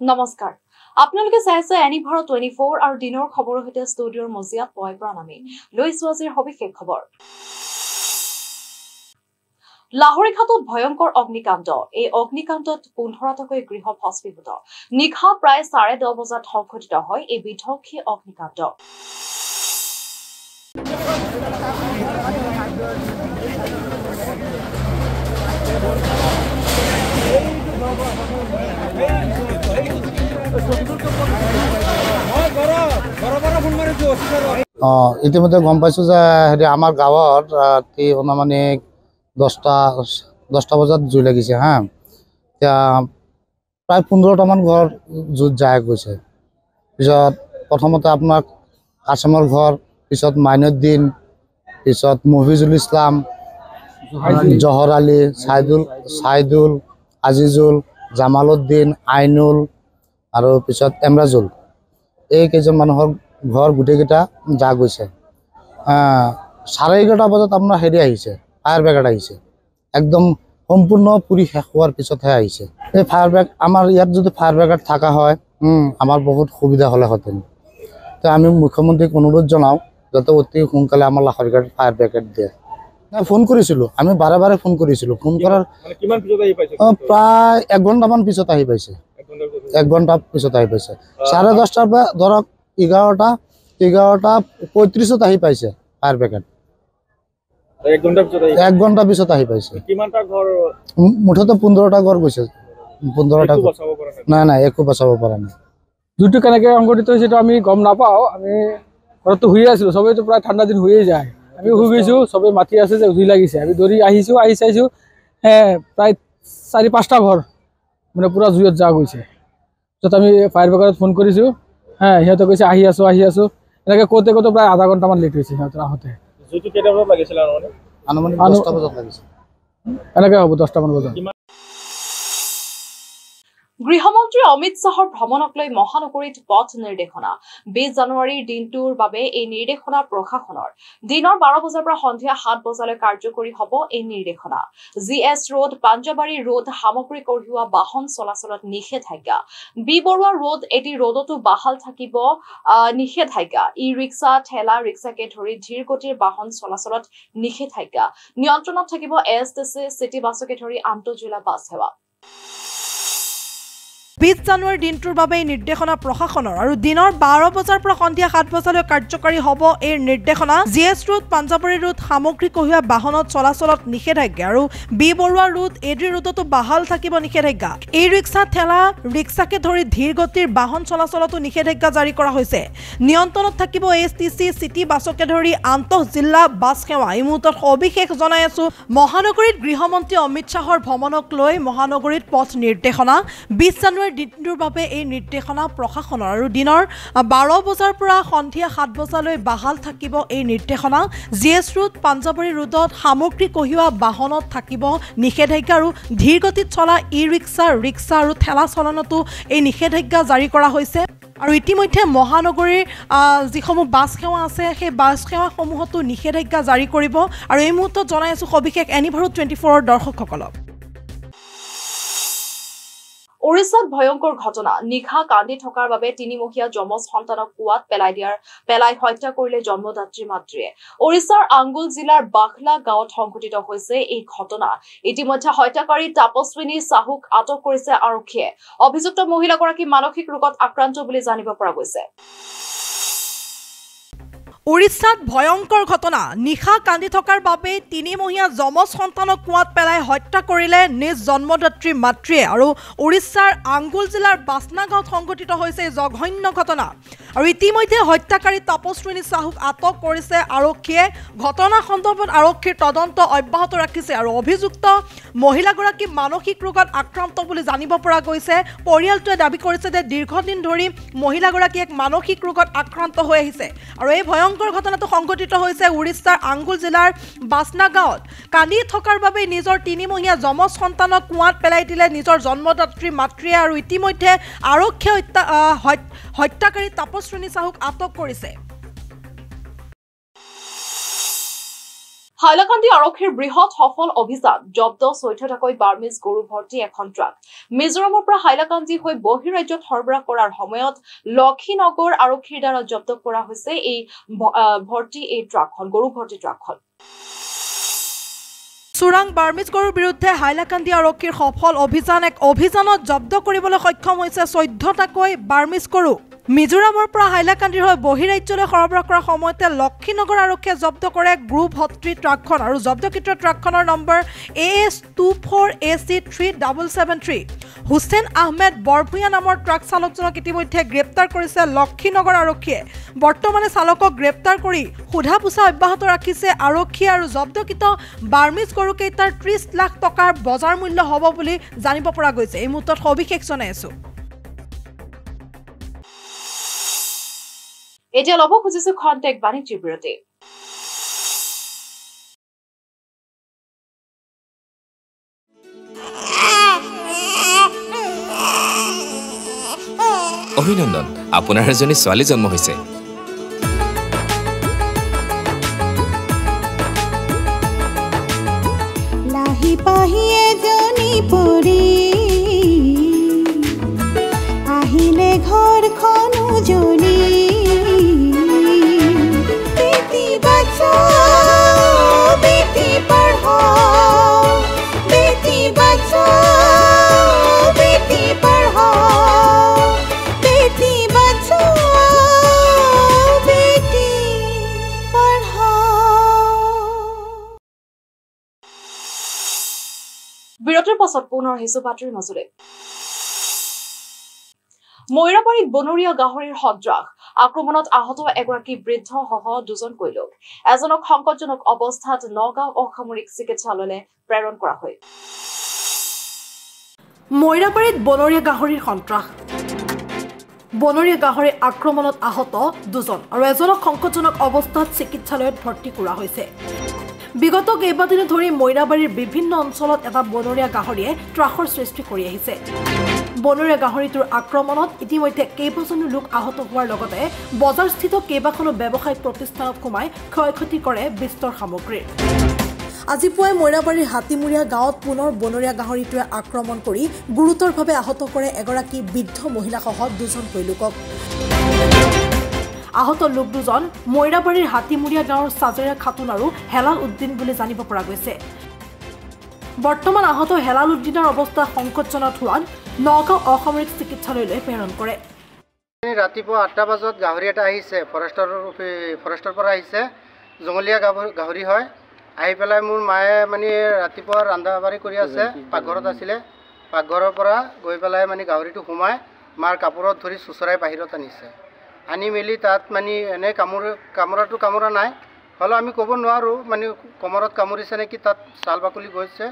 নমস্কাৰ আপোনালোকে চাইছে এনি ভাৰত 24 আৰু দিনৰ খবৰৰ সৈতে ষ্টুডিঅ'ৰ মজিয়াত মই প্ৰণামী লৈছো আজিৰ সবিশেষ খবৰ লাহৰীঘাটত ভয়ংকৰ অগ্নিকাণ্ড এই অগ্নিকাণ্ডত 15টাকৈ গৃহ ভস্মীভূত নিশা প্ৰায় 10:30 বজাত সংঘটিত হয় এই বিধ্বংসী অগ্নিকাণ্ড ইতিমধ্যে গম পাইছোঁ যে হেৰি আমাৰ গাঁৱত মানে 10টা বজাত জুই লাগিছে হা এতিয়া প্ৰায় 15টামান ঘৰ জুইত যায় গৈছে পিছত প্ৰথমতে আপোনাৰ কাছেমৰ ঘৰ পিছত মাইনুদ্দিন পিছত মফিজুল ইছলাম জহৰ আলী ছাইদুল আজিজুল জামালুদ্দিন আইনুল আৰু পিছত এমৰাজুল এই কেইজন মানুহৰ ঘৰ গোটেইকেইটা যা গৈছে 11:30 বজাত আপোনাৰ হেৰি আহিছে ফায়াৰ ব্ৰিগেড আহিছে একদম সম্পূৰ্ণ পুৰি শেষ হোৱাৰ পিছতহে আহিছে এই ফায়াৰ ব্ৰিগেড আমাৰ ইয়াত যদি ফায়াৰ ব্ৰিগেড থকা হয় আমাৰ বহুত সুবিধা হ'লেহেঁতেন তো আমি মুখ্যমন্ত্ৰীক অনুৰোধ জনাওঁ যাতে অতি সোনকালে আমাৰ লাহৰীঘাট ফায়াৰ ব্ৰিগেড দিয়ে ফোন কৰিছিলোঁ আমি বাৰে বাৰে ফোন কৰিছিলোঁ ফোন কৰাৰ প্ৰায় 1 ঘণ্টামান পিছত আহি পাইছে 1 ঘণ্টা পিছত আহি পাইছে 10:30 পৰা ধৰক 11:35 আহি পাইছে ফায়াৰ ব্ৰিগেড 1 ঘণ্টা পিছত আহি পাইছে মুঠতে 15টা ঘৰ গৈছে 15টা নাই একো বচাব পৰা নাই জুইটো কেনেকৈ সংঘটিত হৈছে সেইটো আমি গম নাপাওঁ আমি ঘৰতো শুই আছিলোঁ চবেইতো প্ৰায় ঠাণ্ডা দিন হৈয়ে যায় আমি শুই গৈছোঁ চবেই মাতি আছে যে জুই লাগিছে আমি দৌৰি আহি চাইছোঁ প্ৰায় 4-5টা ঘৰ মানে পূৰা জুইত যা গৈছে পিছত আমি ফায়াৰ ব্ৰিগেডত ফোন কৰিছোঁ সিহঁতে কৈছে আহি আছোঁ এনেকৈ কওঁতে প্ৰায় আধা ঘণ্টামান লেট হৈছে সিহঁতৰ আহোঁতে আনুমানিক 10টা বজাত লাগিছে এনেকৈ হ'ব 10টামান বজাত গৃহমন্ত্ৰী অমিত শ্বাহৰ ভ্ৰমণক লৈ মহানগৰীত পথ নিৰ্দেশনা 20 জানুৱাৰীৰ দিনটোৰ বাবে এই নিৰ্দেশনা প্ৰশাসনৰ দিনৰ 12 বজাৰ পৰা সন্ধিয়া 7 বজালৈ কাৰ্যকৰী হ'ব এই নিৰ্দেশনা জিএছ ৰোড পাঞ্জাবাৰী ৰোড সামগ্ৰী কঢ়িওৱা বাহন চলাচলত নিষেধাজ্ঞা বি বৰুৱা ৰোড এটি ৰোডতো বাহাল থাকিব নিষেধাজ্ঞা ই ৰিক্সা ঠেলা ৰিক্সাকে ধৰি ধীৰ গতিৰ বাহন চলাচলত নিষেধাজ্ঞা নিয়ন্ত্ৰণত থাকিব এছটিচি চিটি বাছকে ধৰি আন্তঃজিলা বাছ সেৱা 20 জানুৱাৰীৰ দিনটোৰ বাবে নিৰ্দেশনা প্ৰশাসনৰ আৰু দিনৰ 12 বজাৰ পৰা সন্ধিয়া 7 বজালৈ কাৰ্যকৰী হ'ব এই নিৰ্দেশনা জিএছ ৰোড পাঞ্জাবাৰী ৰোড সামগ্ৰী কঢ়িওৱা বাহনত চলাচলত নিষেধাজ্ঞা আৰু বি বৰুৱা ৰোড এডি ৰোডতো বাহাল থাকিব নিষেধাজ্ঞা ই ৰিক্সা ঠেলা ৰিক্সাকে ধৰি ধীৰ গতিৰ বাহন চলাচলতো নিষেধাজ্ঞা জাৰি কৰা হৈছে নিয়ন্ত্ৰণত থাকিব এছটিচি চিটি বাছকে ধৰি আন্তঃজিলা বাছ সেৱা এই মুহূৰ্তত সবিশেষ জনাই আছো মহানগৰীত গৃহমন্ত্ৰী অমিত শ্বাহৰ ভ্ৰমণক লৈ মহানগৰীত পথ নিৰ্দেশনা 20 জানুৱাৰী দিনটোৰ বাবে এই নিৰ্দেশনা প্ৰশাসনৰ আৰু দিনৰ 12 বজাৰ পৰা সন্ধিয়া 7 বজালৈ বাহাল থাকিব এই নিৰ্দেশনা জিএছ ৰোড পাঞ্জাবাৰী ৰোডত সামগ্ৰী কঢ়িওৱা বাহনত থাকিব নিষেধাজ্ঞা আৰু ধীৰ গতিত চলা ই ৰিক্সা আৰু ঠেলা চলনতো এই নিষেধাজ্ঞা জাৰি কৰা হৈছে আৰু ইতিমধ্যে মহানগৰীৰ যিসমূহ বাছ সেৱা আছে সেই বাছ সেৱাসমূহতো নিষেধাজ্ঞা জাৰি কৰিব আৰু এই মুহূৰ্তত জনাই আছো সবিশেষ এনি ভাৰত 24ৰ দৰ্শকসকলক ওড়িশাত ভয়ংকৰ ঘটনা নিশা কান্দি থকাৰ বাবে 3মহীয়া যমজ সন্তানক কুৱাত পেলাই হত্যা কৰিলে জন্মদাত্ৰী মাতৃয়ে ওড়িশাৰ আংগুল জিলাৰ বাখলা গাঁৱত সংঘটিত হৈছে এই ঘটনা ইতিমধ্যে হত্যাকাৰী তাপস্বিনী সাহুক আটক কৰিছে আৰক্ষীয়ে অভিযুক্ত মহিলাগৰাকী মানসিক ৰোগত আক্ৰান্ত বুলি জানিব পৰা গৈছে ওড়িশাত ভয়ংকৰ ঘটনা নিশা কান্দি থকাৰ বাবে 3মহীয়া যমজ সন্তানক কুৱাত পেলাই হত্যা কৰিলে নিজ জন্মদাত্ৰী মাতৃয়ে আৰু ওড়িশাৰ আংগুল জিলাৰ বাসনা গাঁৱত সংঘটিত হৈছে জঘন্য ঘটনা আৰু ইতিমধ্যে হত্যাকাৰী তাপস্বিনী সাহুক আটক কৰিছে আৰক্ষীয়ে ঘটনা সন্দৰ্ভত আৰক্ষীৰ তদন্ত অব্যাহত ৰাখিছে আৰু অভিযুক্ত মহিলাগৰাকী মানসিক ৰোগত আক্ৰান্ত বুলি জানিব পৰা গৈছে পৰিয়ালটোৱে দাবী কৰিছে যে দীৰ্ঘদিন ধৰি মহিলাগৰাকী এক মানসিক ৰোগত আক্ৰান্ত হৈ আহিছে আৰু এই ভয়ংকৰ ঘটনাটো সংঘটিত হৈছে ওড়িশাৰ আংগুল জিলাৰ বাসনা গাঁৱত কান্দি থকাৰ বাবে নিজৰ 3মহীয়া যমজ সন্তানক কুৱাত পেলাই দিলে নিজৰ জন্মদাত্ৰী মাতৃয়ে আৰু ইতিমধ্যে আৰক্ষীয়ে হত্যাকাৰী তাপস্বিনী সাহুক আটক কৰিছে হাইলাকান্দি আৰক্ষীৰ বৃহৎ সফল অভিযান জব্দ 14টাকৈ বাৰ্মিজ গৰু ভৰ্তি এখন ট্ৰাক মিজোৰামৰ পৰা হাইলাকান্দি হৈ বহিৰাজ্যত সৰবৰাহ কৰাৰ সময়ত লক্ষীনগৰ আৰক্ষীৰ দ্বাৰা জব্দ কৰা হৈছে এই ট্ৰাকখন গৰু ভৰ্তি ট্ৰাকখন চোৰাং বাৰ্মিজ গৰুৰ বিৰুদ্ধে হাইলাকান্দি আৰক্ষীৰ সফল অভিযান এক অভিযানত জব্দ কৰিবলৈ সক্ষম হৈছে 14টাকৈ বাৰ্মিজ গৰু মিজোৰামৰ পৰা হাইলাকান্দিৰ হৈ বহিৰাজ্যলৈ সৰবৰাহ কৰাৰ সময়তে লক্ষীনগৰ আৰক্ষীয়ে জব্দ কৰে গ্ৰুপ ভৰ্তি ট্ৰাকখন আৰু জব্দকৃত ট্ৰাকখনৰ নম্বৰ AS24AC3773 হুছেইন আহমেদ বৰভূঞা নামৰ ট্ৰাক চালকজনক ইতিমধ্যে গ্ৰেপ্তাৰ কৰিছে লক্ষীনগৰ আৰক্ষীয়ে বৰ্তমানে চালকক গ্ৰেপ্তাৰ কৰি সোধা পোছা অব্যাহত ৰাখিছে আৰক্ষী আৰু জব্দকৃত বাৰ্মিজ গৰুকেইটাৰ 30 লাখ টকাৰ বজাৰ মূল্য হ'ব বুলি জানিব পৰা গৈছে এই মুহূৰ্তত সবিশেষ জনাই আছো এতিয়া লব খুজিছো খন্তেক বাণিজ্যিক বিৰতি অভিনন্দন আপোনাৰ এজনী ছোৱালী জন্ম হৈছে লাহি পাহি এজনী পৰি আহিলে ঘৰখন উজলি বেটি বাঁচাও বেটি পঢ়াও বেটি বাঁচাও বেটি পঢ়াও বেটি বাঁচাও বেটি পঢ়াও বিৰতিৰ পাছত পুনৰ আহিছো বাতৰিৰ মাজলৈ ময়ৰাবাৰীত বনৰীয়া গাহৰিৰ সন্ত্ৰাস আক্ৰমণত আহত এগৰাকী বৃদ্ধ সহ দুজনকৈ লোক এজনক সংকটজনক অৱস্থাত নগাঁও অসামৰিক চিকিৎসালয়লৈ প্ৰেৰণ কৰা হয় ময়ৰাবাৰীত বনৰীয়া গাহৰিৰ সন্ত্ৰাস বনৰীয়া গাহৰি আক্ৰমণত আহত দুজন আৰু এজনক সংকটজনক অৱস্থাত চিকিৎসালয়ত ভৰ্তি কৰা হৈছে বিগত কেইবাদিন ধৰি ময়ৰাবাৰীৰ বিভিন্ন অঞ্চলত এটা বনৰীয়া গাহৰিয়ে ত্ৰাসৰ সৃষ্টি কৰি আহিছে বনৰীয়া গাহৰিটোৰ আক্ৰমণত ইতিমধ্যে কেইবাজনো লোক আহত হোৱাৰ লগতে বজাৰস্থিত কেইবাখনো ব্যৱসায়িক প্ৰতিষ্ঠানত সোমাই ক্ষয়ক্ষতি কৰে বিস্তৰ সামগ্ৰীৰ আজি পুৱাই ময়ৰাবাৰীৰ হাতীমুৰীয়া গাঁৱত পুনৰ বনৰীয়া গাহৰিটোৱে আক্ৰমণ কৰি গুৰুতৰভাৱে আহত কৰে এগৰাকী বৃদ্ধ মহিলাসহ দুজনকৈ লোকক আহত লোক দুজন ময়ৰাবাৰীৰ হাতীমুৰীয়া গাঁৱৰ সাজেৰা খাতুন আৰু হেলাল উদ্দিন বুলি জানিব পৰা গৈছে বৰ্তমান আহত হেলাল উদ্দিনৰ অৱস্থা সংকটজনক হোৱাত নগাঁও অসামৰিক চিকিৎসালয়লৈ প্ৰেৰণ কৰে ৰাতিপুৱা 8টা বজাত গাহৰি এটা আহিছে ফৰেষ্টৰ পৰা আহিছে জংগলীয়া গাহৰি হয় আহি পেলাই মোৰ মায়ে মানে ৰাতিপুৱা ৰান্ধা বাঢ়ি কৰি আছে পাকঘৰত আছিলে পাকঘৰৰ পৰা গৈ পেলাই মানে গাহৰিটো সোমাই মাৰ কাপোৰত ধৰি চুচৰাই বাহিৰত আনিছে আনি মেলি তাত মানে এনে কামোৰা নাই হলো আমি ক'ব নোৱাৰো মানে কমৰত কামুৰিছে নেকি তাত ছাল বাকলি গৈছে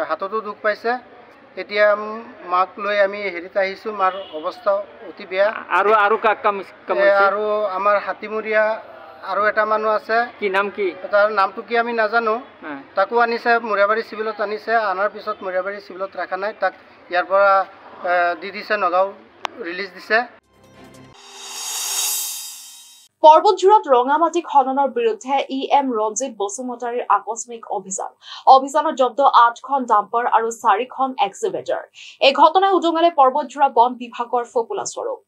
হাততো দুখ পাইছে এতিয়া মাক লৈ আমি হেৰিত আহিছো মাৰ অৱস্থা অতি বেয়া আৰু কাক আৰু আমাৰ হাতীমুৰীয়া আৰু এটা মানুহ আছে কি নাম কি তাৰ নামটো কি আমি নাজানো তাকো আনিছে ময়ৰাবাৰী চিভিলত আনিছে আনাৰ পিছত ময়ৰাবাৰী চিভিলত ৰাখা নাই তাক ইয়াৰ পৰা দি দিছে নগাঁও ৰিলিজ দিছে পৰ্বতজোৰাত ৰঙামাটি খননৰ বিৰুদ্ধে EM ৰঞ্জিত বসুমতাৰীৰ আকস্মিক অভিযানত জব্দ 8খন ডাম্পাৰ আৰু 4খন এক্সিভেটৰ এই ঘটনাই উদঙালে পৰ্বতজোৰা বন বিভাগৰ ফকুলা স্বৰূপ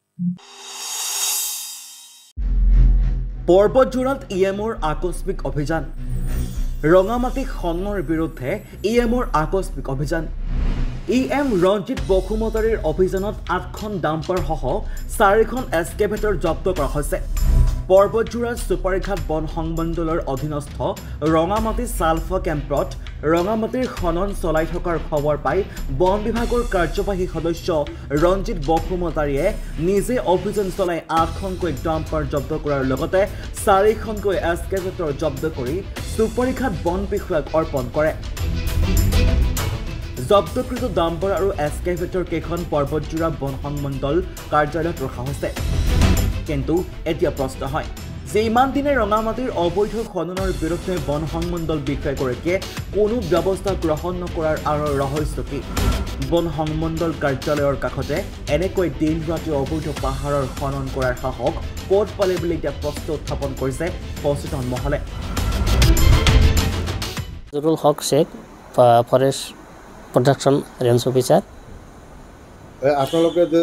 পৰ্বতজোৰাত EMৰ আকস্মিক অভিযান ৰঙামাটি খননৰ বিৰুদ্ধে EMৰ আকস্মিক অভিযান EM ৰঞ্জিত বসুমতাৰীৰ অভিযানত 8খন ডাম্পাৰ সহ 4খন এক্সকেভেটৰ জব্দ কৰা হৈছে পৰ্বতজোৰাৰ সুপাৰীঘাট বন সংমণ্ডলৰ অধীনস্থ ৰঙামাটি সালফা কেম্পত ৰঙামাটিৰ খনন চলাই থকাৰ খবৰ পাই বন বিভাগৰ কাৰ্যবাহী সদস্য ৰঞ্জিত বসুমতাৰীয়ে নিজে অভিযান চলাই 8খনকৈ ডাম্পাৰ জব্দ কৰাৰ লগতে 4খনকৈ এক্সকেভেটৰ জব্দ কৰি সুপাৰীঘাট বন বিষয়াক অৰ্পণ কৰে জব্দকৃত ডাম্পাৰ আৰু এক্সকেভেটৰ কেইখন পৰ্বতজোৰা বন সংমণ্ডল কাৰ্যালয়ত ৰখা হৈছে কিন্তু এতিয়া প্ৰশ্ন হয় যে ইমান দিনে ৰঙামাটিৰ অবৈধ খননৰ বিৰুদ্ধে বন সংমণ্ডল বিষয়াগৰাকীয়ে কোনো ব্যৱস্থা গ্ৰহণ নকৰাৰ আঁৰৰ ৰহস্য কি বন সংমণ্ডল কাৰ্যালয়ৰ কাষতে এনেকৈ দিন ৰাতি অবৈধ পাহাৰৰ খনন কৰাৰ সাহস ক'ত পালে বুলি এতিয়া প্ৰশ্ন উত্থাপন কৰিছে সচেতন মহলে Jurul Haque Sheikh forest protection range officer আপোনালোকে যে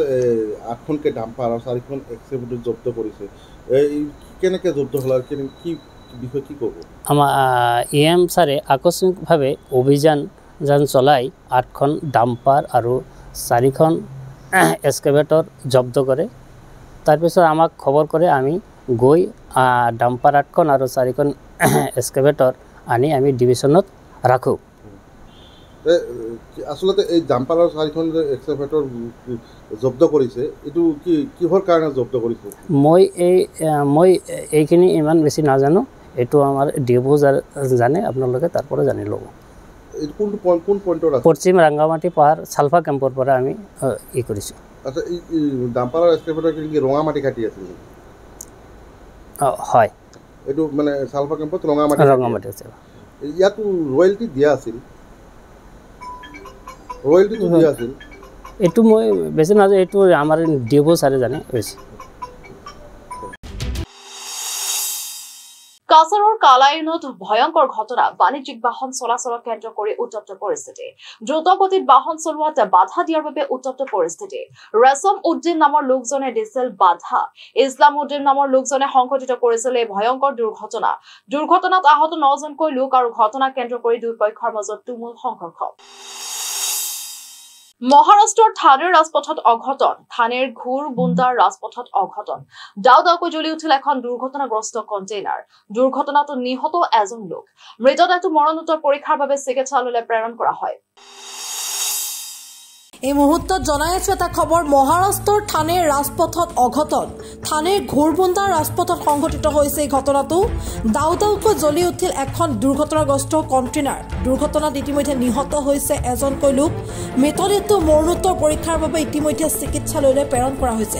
8খনকে ডাম্পাৰ আৰু 4খন এক্সকেভেটৰ জব্দ কৰিছে এই কেনেকৈ জব্দ হ'ল আৰু কি বিষয় কি ক'ব আমাৰ EM ছাৰে আকস্মিকভাৱে অভিযান চলাই 8খন ডাম্পাৰ আৰু 4খন এক্সকেভেটৰ জব্দ কৰে তাৰপিছত আমাক খবৰ কৰে আমি গৈ ডাম্পাৰ 8খন আৰু 4খন এক্সকেভেটৰ আনি আমি ডিভিশ্যনত ৰাখোঁ আসলতে এই ডাম্পাৰ আৰু 4খন যে এক্সকেভেটৰ জব্দ কৰিছে এইটো কিহৰ কাৰণে জব্দ কৰিছে মই এইখিনি ইমান বেছি নাজানো এইটো আমাৰ ডিঅ'পো জানে আপোনালোকে তাৰ পৰা জানি ল'ব কোন পইণ্টৰ আছে পশ্চিম ৰাংগামাটি পাহাৰ চালফা কেম্পৰ পৰা আমি কৰিছোঁ আচ্ছা এই ডাম্পাৰ আৰু এক্সকেভেটৰ কি ৰঙামাটি কাটি আছিল হয় এইটো মানে চালফা কেম্পত ৰঙামাটি আছে ইয়াতো ৰয়েলটি দিয়া আছিল ৰয়েলটিটো দিয়া আছিল এইটো মই বেছি নাজানো এইটো আমাৰ ডিঅ'পো ছাৰে জানে বেছি কাছাৰৰ কালাইনত ভয়ংকৰ ঘটনা বাণিজ্যিক বাহন চলাচলক কেন্দ্ৰ কৰি উত্তপ্ত পৰিস্থিতি দ্ৰুতগতিত বাহন চলোৱাত বাধা দিয়াৰ বাবে উত্তপ্ত পৰিস্থিতি ৰেছম উদ্দিন নামৰ লোকজনে দিছিল বাধা ইছলাম উদ্দিন নামৰ লোকজনে সংঘটিত কৰিছিল এই ভয়ংকৰ দুৰ্ঘটনাত আহত 9জনকৈ লোক আৰু ঘটনা কেন্দ্ৰ কৰি দুই পক্ষৰ মাজত তুমুল সংঘৰ্ষ মহাৰাষ্ট্ৰৰ থানেৰ ৰাজপথত অঘটন থানেৰ ঘুৰবুন্দাৰ ৰাজপথত অঘটন দাউদাউকৈ জ্বলি উঠিল এখন দুৰ্ঘটনাগ্ৰস্ত কণ্টেইনাৰ দুৰ্ঘটনাত নিহত এজন লোক মৃতদেহটো মৰণোত্তৰ পৰীক্ষাৰ বাবে চিকিৎসালয়লৈ প্ৰেৰণ কৰা হয় এই মুহূৰ্তত জনাই আছো এটা খবৰ মহাৰাষ্ট্ৰৰ থানেৰ ৰাজপথত অঘটন থানেৰ ঘুৰবুন্দাৰ ৰাজপথত সংঘটিত হৈছে এই ঘটনাটো দাউদাউকৈ জ্বলি উঠিল এখন দুৰ্ঘটনাগ্ৰস্ত কণ্টেইনাৰ দুৰ্ঘটনাত ইতিমধ্যে নিহত হৈছে এজনকৈ লোক মৃতদেহটো মৰণোত্তৰ পৰীক্ষাৰ বাবে ইতিমধ্যে চিকিৎসালয়লৈ প্ৰেৰণ কৰা হৈছে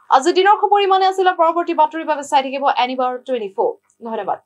আজি দিনৰ খবৰ ইমানে আছিল পৰৱৰ্তী বাতৰিৰ বাবে চাই থাকিব এনিবাৰ 24 ধন্যবাদ